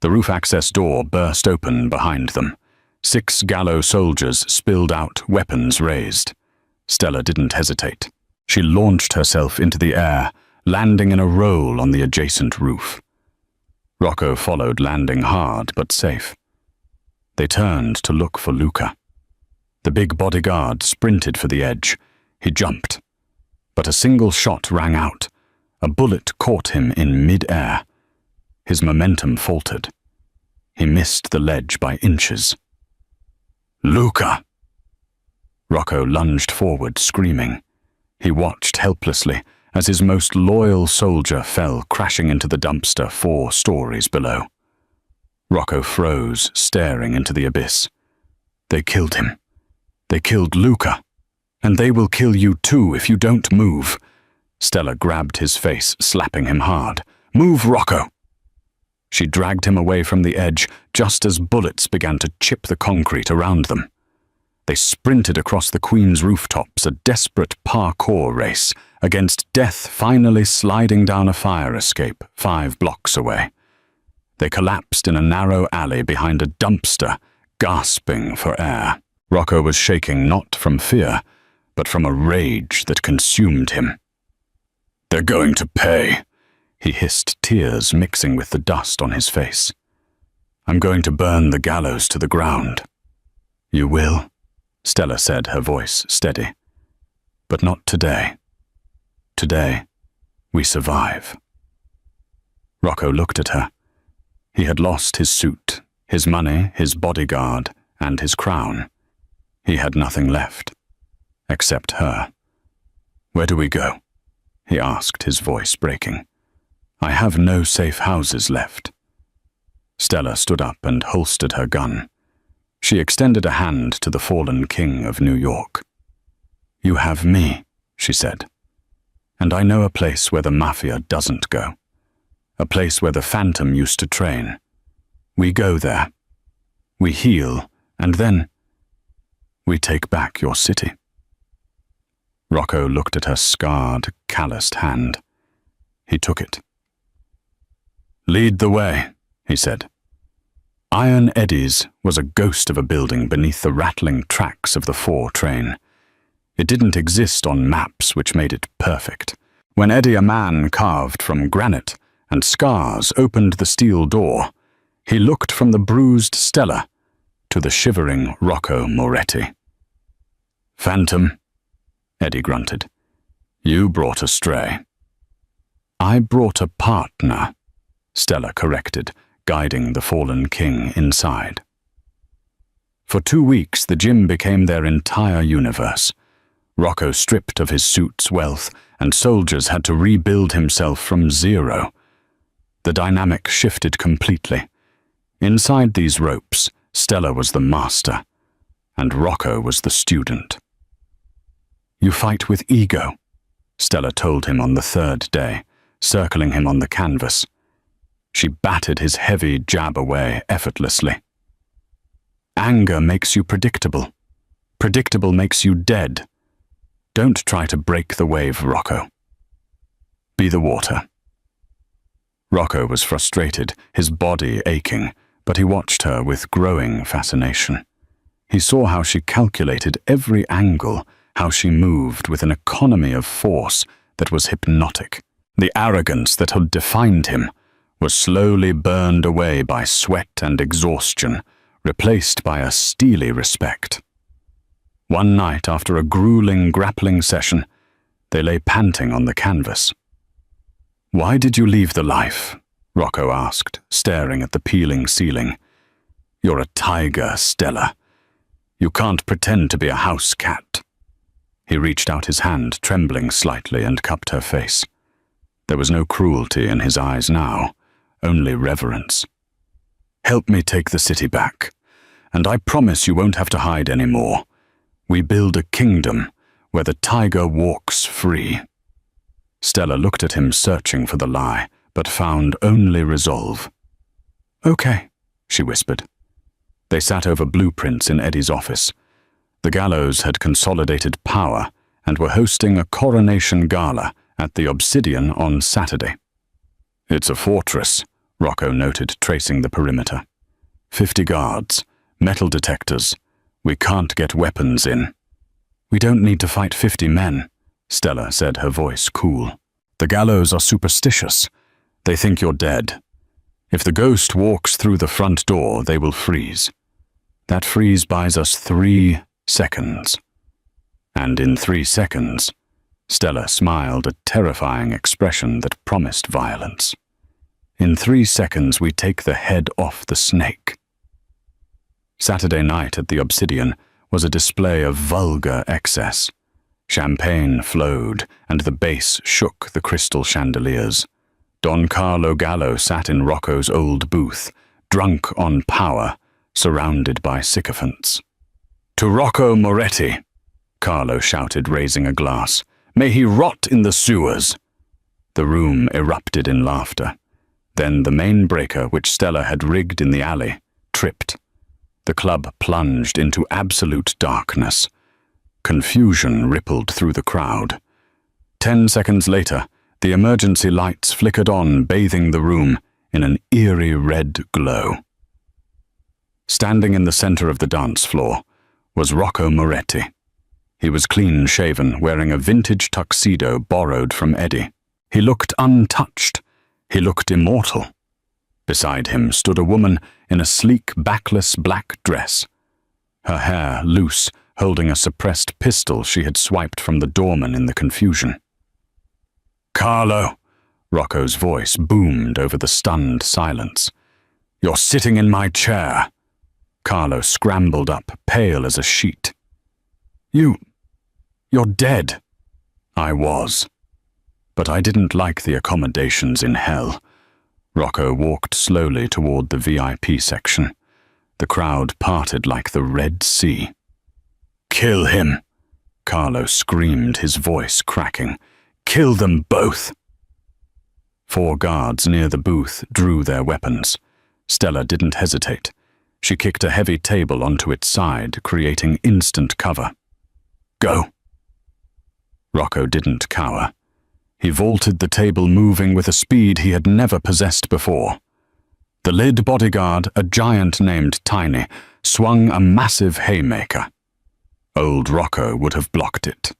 The roof access door burst open behind them. 6 gallo soldiers spilled out, weapons raised. Stella didn't hesitate. She launched herself into the air, landing in a roll on the adjacent roof. Rocco followed, landing hard but safe. They turned to look for Luca. The big bodyguard sprinted for the edge. He jumped. But a single shot rang out. A bullet caught him in mid-air. His momentum faltered. He missed the ledge by inches. "Luca!" Rocco lunged forward, screaming. He watched helplessly as his most loyal soldier fell crashing into the dumpster 4 stories below. Rocco froze, staring into the abyss. They killed him. They killed Luca. And they will kill you too if you don't move. Stella grabbed his face, slapping him hard. "Move, Rocco!" She dragged him away from the edge just as bullets began to chip the concrete around them. They sprinted across the Queen's rooftops, a desperate parkour race, against death finally sliding down a fire escape 5 blocks away. They collapsed in a narrow alley behind a dumpster, gasping for air. Rocco was shaking not from fear, but from a rage that consumed him. "They're going to pay," he hissed, tears mixing with the dust on his face. "I'm going to burn the gallows to the ground." "You will?" Stella said, her voice steady. "But not today. Today, we survive." Rocco looked at her. He had lost his suit, his money, his bodyguard, and his crown. He had nothing left, except her. "Where do we go?" he asked, his voice breaking. "I have no safe houses left." Stella stood up and holstered her gun. She extended a hand to the fallen king of New York. "You have me," she said. "And I know a place where the Mafia doesn't go. A place where the Phantom used to train. We go there. We heal, and then we take back your city." Rocco looked at her scarred, calloused hand. He took it. "Lead the way," he said. Iron Eddie's was a ghost of a building beneath the rattling tracks of the 4 train. It didn't exist on maps, which made it perfect. When Eddie, a man carved from granite, and scars opened the steel door, he looked from the bruised Stella to the shivering Rocco Moretti. "Phantom," Eddie grunted. "You brought a stray." "I brought a partner," Stella corrected, guiding the fallen king inside. For 2 weeks, the gym became their entire universe. Rocco stripped of his suit's wealth, and soldiers had to rebuild himself from zero. The dynamic shifted completely. Inside these ropes, Stella was the master, and Rocco was the student. "You fight with ego," Stella told him on the 3rd day, circling him on the canvas. She batted his heavy jab away effortlessly. "Anger makes you predictable. Predictable makes you dead. Don't try to break the wave, Rocco. Be the water." Rocco was frustrated, his body aching, but he watched her with growing fascination. He saw how she calculated every angle, how she moved with an economy of force that was hypnotic. The arrogance that had defined him was slowly burned away by sweat and exhaustion, replaced by a steely respect. One night, after a grueling grappling session, they lay panting on the canvas. "Why did you leave the life?" Rocco asked, staring at the peeling ceiling. "You're a tiger, Stella. You can't pretend to be a house cat." He reached out his hand, trembling slightly, and cupped her face. There was no cruelty in his eyes now, only reverence. "Help me take the city back, and I promise you won't have to hide anymore. We build a kingdom where the tiger walks free." Stella looked at him, searching for the lie, but found only resolve. "Okay," she whispered. They sat over blueprints in Eddie's office. The gallows had consolidated power and were hosting a coronation gala at the Obsidian on Saturday. "It's a fortress," Rocco noted, tracing the perimeter. 50 guards, metal detectors. We can't get weapons in." "We don't need to fight 50 men," Stella said, her voice cool. The gallows are superstitious. They think you're dead. If the ghost walks through the front door, they will freeze. That freeze buys us 3 seconds. And in 3 seconds, Stella smiled a terrifying expression that promised violence. In 3 seconds, we take the head off the snake. Saturday night at the Obsidian was a display of vulgar excess. Champagne flowed, and the bass shook the crystal chandeliers. Don Carlo Gallo sat in Rocco's old booth, drunk on power, surrounded by sycophants. "To Rocco Moretti," Carlo shouted, raising a glass. "May he rot in the sewers." The room erupted in laughter. Then the main breaker, which Stella had rigged in the alley, tripped. The club plunged into absolute darkness. Confusion rippled through the crowd. 10 seconds later, the emergency lights flickered on, bathing the room in an eerie red glow. Standing in the center of the dance floor was Rocco Moretti. He was clean-shaven, wearing a vintage tuxedo borrowed from Eddie. He looked untouched. He looked immortal. Beside him stood a woman in a sleek, backless black dress. Her hair loose, holding a suppressed pistol she had swiped from the doorman in the confusion. "Carlo," Rocco's voice boomed over the stunned silence. "You're sitting in my chair." Carlo scrambled up, pale as a sheet. You're dead." "I was. But I didn't like the accommodations in hell." Rocco walked slowly toward the VIP section. The crowd parted like the Red Sea. "Kill him," Carlo screamed, his voice cracking. "Kill them both." 4 guards near the booth drew their weapons. Stella didn't hesitate. She kicked a heavy table onto its side, creating instant cover. "Go." Rocco didn't cower. He vaulted the table, moving with a speed he had never possessed before. The lead bodyguard, a giant named Tiny, swung a massive haymaker. Old Rocco would have blocked it.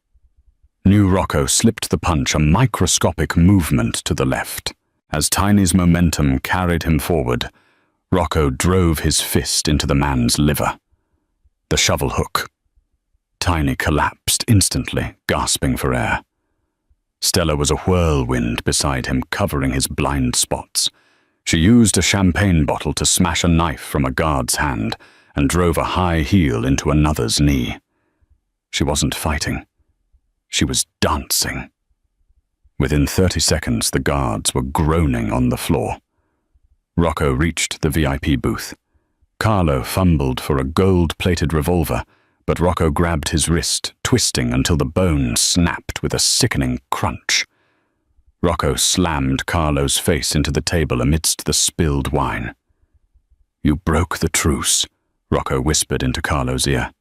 New Rocco slipped the punch a microscopic movement to the left. As Tiny's momentum carried him forward, Rocco drove his fist into the man's liver. The shovel hook. Tiny collapsed instantly, gasping for air. Stella was a whirlwind beside him, covering his blind spots. She used a champagne bottle to smash a knife from a guard's hand and drove a high heel into another's knee. She wasn't fighting. She was dancing. Within 30 seconds, the guards were groaning on the floor. Rocco reached the VIP booth. Carlo fumbled for a gold-plated revolver, but Rocco grabbed his wrist, twisting until the bone snapped with a sickening crunch. Rocco slammed Carlo's face into the table amidst the spilled wine. "You broke the truce," Rocco whispered into Carlo's ear.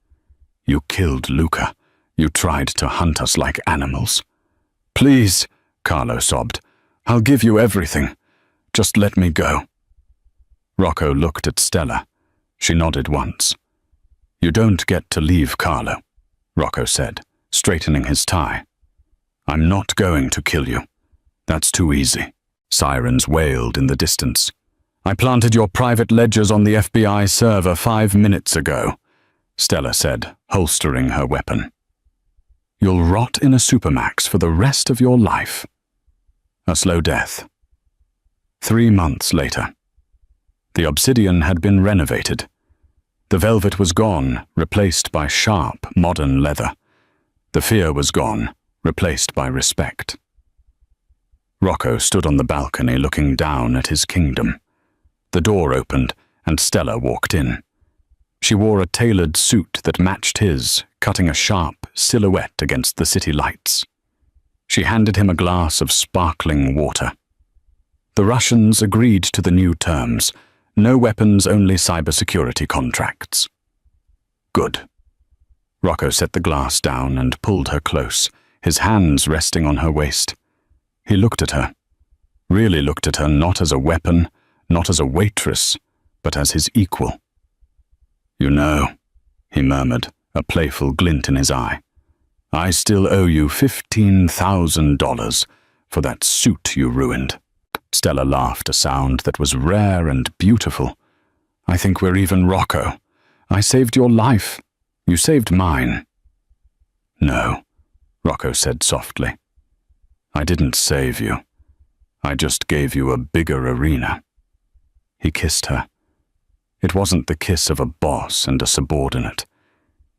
"You killed Luca. You tried to hunt us like animals." "Please," Carlo sobbed. "I'll give you everything. Just let me go." Rocco looked at Stella. She nodded once. "You don't get to leave, Carlo," Rocco said, straightening his tie. "I'm not going to kill you. That's too easy." Sirens wailed in the distance. "I planted your private ledgers on the FBI server 5 minutes ago," Stella said, holstering her weapon. "You'll rot in a supermax for the rest of your life. A slow death." 3 months later. The Obsidian had been renovated. The velvet was gone, replaced by sharp, modern leather. The fear was gone, replaced by respect. Rocco stood on the balcony looking down at his kingdom. The door opened, and Stella walked in. She wore a tailored suit that matched his, cutting a sharp silhouette against the city lights. She handed him a glass of sparkling water. The Russians agreed to the new terms. No weapons, only cybersecurity contracts. Good. Rocco set the glass down and pulled her close, his hands resting on her waist. He looked at her. Really looked at her not as a weapon, not as a waitress, but as his equal. "You know," he murmured, a playful glint in his eye, "I still owe you $15,000 for that suit you ruined." Stella laughed, a sound that was rare and beautiful. "I think we're even, Rocco. I saved your life. You saved mine." "No," Rocco said softly. "I didn't save you. I just gave you a bigger arena." He kissed her. It wasn't the kiss of a boss and a subordinate.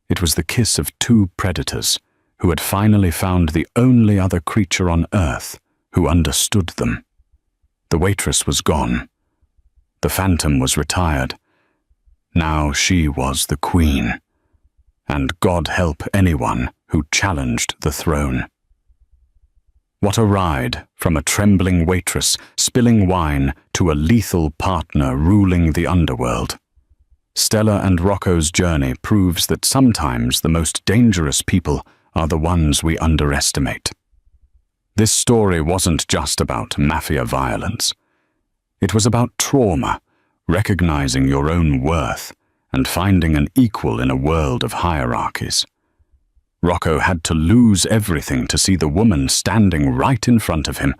It was the kiss of two predators who had finally found the only other creature on Earth who understood them. The waitress was gone. The phantom was retired. Now she was the queen. And God help anyone who challenged the throne. What a ride from a trembling waitress spilling wine to a lethal partner ruling the underworld. Stella and Rocco's journey proves that sometimes the most dangerous people are the ones we underestimate. This story wasn't just about mafia violence. It was about trauma, recognizing your own worth, and finding an equal in a world of hierarchies. Rocco had to lose everything to see the woman standing right in front of him,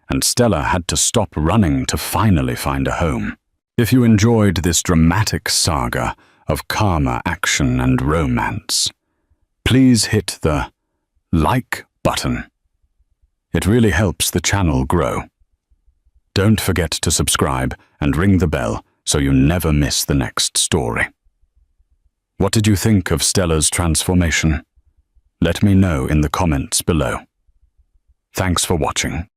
and Stella had to stop running to finally find a home. If you enjoyed this dramatic saga of karma, action, and romance, please hit the like button. It really helps the channel grow. Don't forget to subscribe and ring the bell so you never miss the next story. What did you think of Stella's transformation? Let me know in the comments below. Thanks for watching.